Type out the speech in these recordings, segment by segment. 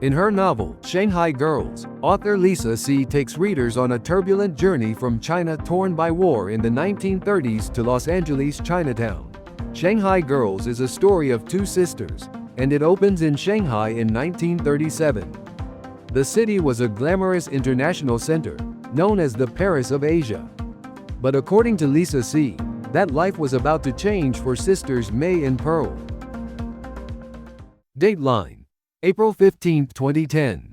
In her novel, Shanghai Girls, author Lisa C. takes readers on a turbulent journey from China torn by war in the 1930s to Los Angeles Chinatown. Shanghai Girls is a story of two sisters, and it opens in Shanghai in 1937. The city was a glamorous international center, known as the Paris of Asia. But according to Lisa C., that life was about to change for sisters May and Pearl. Dateline: April 15, 2010.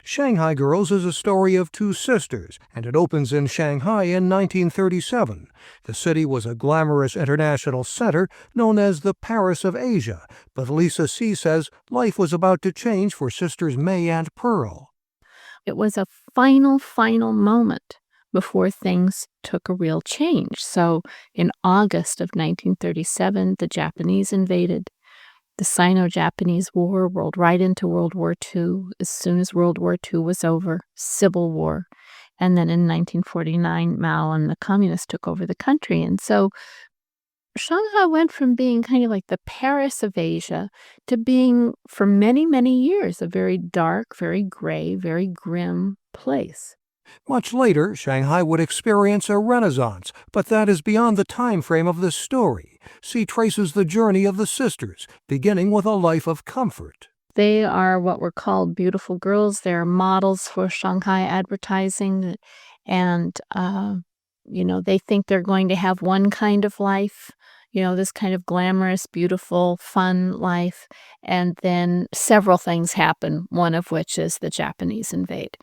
Shanghai Girls is a story of two sisters, and it opens in Shanghai in 1937. The city was a glamorous international center known as the Paris of Asia, but Lisa C. says life was about to change for sisters May and Pearl. It was a final moment before things took a real change. So in August of 1937, the Japanese invaded. The Sino-Japanese War rolled right into World War II. As soon as World War II was over, Civil War. And then in 1949, Mao and the communists took over the country. And so Shanghai went from being kind of like the Paris of Asia to being, for many, many years, a very dark, very gray, very grim place. Much later, Shanghai would experience a renaissance, but that is beyond the time frame of this story. C traces the journey of the sisters, beginning with a life of comfort. They are what were called beautiful girls. They're models for Shanghai advertising, and they think they're going to have one kind of life, this kind of glamorous, beautiful, fun life, and then several things happen, one of which is the Japanese invade.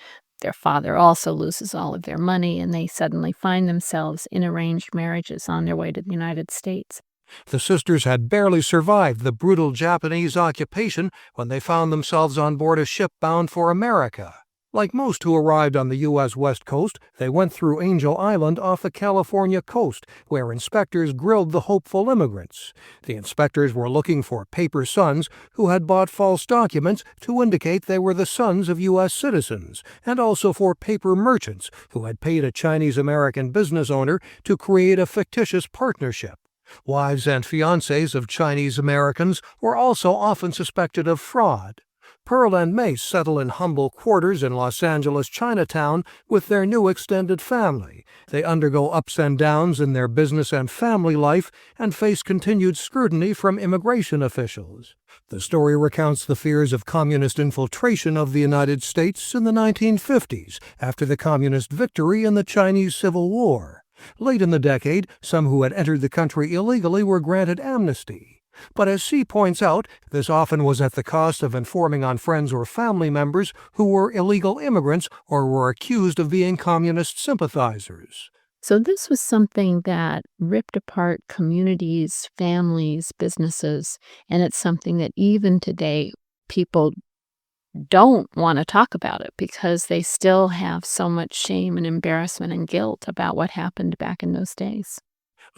Their father also loses all of their money, and they suddenly find themselves in arranged marriages on their way to the United States. The sisters had barely survived the brutal Japanese occupation when they found themselves on board a ship bound for America. Like most who arrived on the U.S. West Coast, they went through Angel Island off the California coast, where inspectors grilled the hopeful immigrants. The inspectors were looking for paper sons who had bought false documents to indicate they were the sons of U.S. citizens, and also for paper merchants who had paid a Chinese-American business owner to create a fictitious partnership. Wives and fiancés of Chinese Americans were also often suspected of fraud. Pearl and May settle in humble quarters in Los Angeles Chinatown with their new extended family. They undergo ups and downs in their business and family life and face continued scrutiny from immigration officials. The story recounts the fears of communist infiltration of the United States in the 1950s after the communist victory in the Chinese Civil War. Late in the decade, some who had entered the country illegally were granted amnesty. But as C points out, this often was at the cost of informing on friends or family members who were illegal immigrants or were accused of being communist sympathizers. So this was something that ripped apart communities, families, businesses, and it's something that even today people don't want to talk about it because they still have so much shame and embarrassment and guilt about what happened back in those days.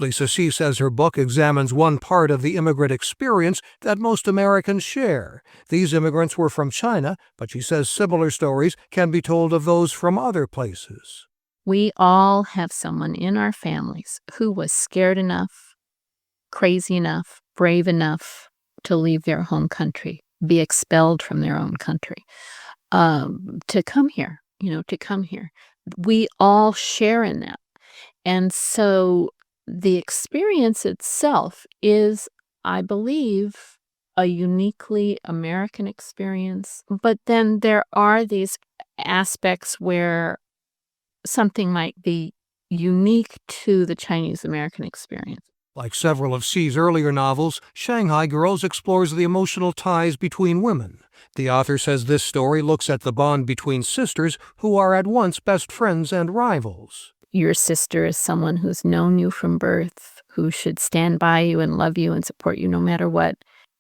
Lisa C. says her book examines one part of the immigrant experience that most Americans share. These immigrants were from China, but she says similar stories can be told of those from other places. We all have someone in our families who was scared enough, crazy enough, brave enough to leave their home country, be expelled from their own country, to come here, We all share in that. And so the experience itself is, I believe, a uniquely American experience. But then there are these aspects where something might be unique to the Chinese American experience. Like several of C's earlier novels, Shanghai Girls explores the emotional ties between women. The author says this story looks at the bond between sisters who are at once best friends and rivals. Your sister is someone who's known you from birth, who should stand by you and love you and support you no matter what.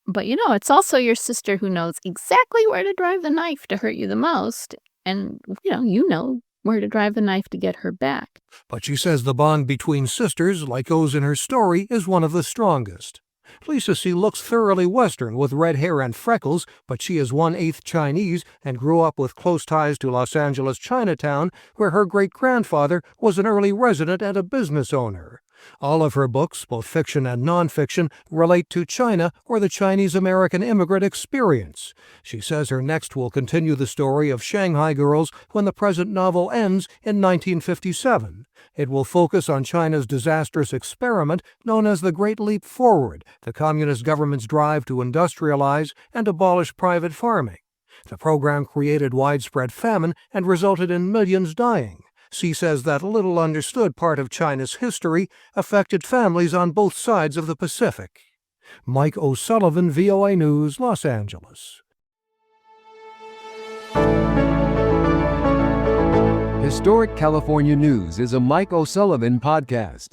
But, it's also your sister who knows exactly where to drive the knife to hurt you the most. And, you know where to drive the knife to get her back. But she says the bond between sisters, like those in her story, is one of the strongest. Lisa C. looks thoroughly Western with red hair and freckles, but she is 1/8 Chinese and grew up with close ties to Los Angeles Chinatown, where her great-grandfather was an early resident and a business owner. All of her books, both fiction and nonfiction, relate to China or the Chinese-American immigrant experience. She says her next will continue the story of Shanghai Girls when the present novel ends in 1957. It will focus on China's disastrous experiment known as the Great Leap Forward, the communist government's drive to industrialize and abolish private farming. The program created widespread famine and resulted in millions dying. She says that little understood part of China's history affected families on both sides of the Pacific. Mike O'Sullivan, VOA News, Los Angeles. Historic California News is a Mike O'Sullivan podcast.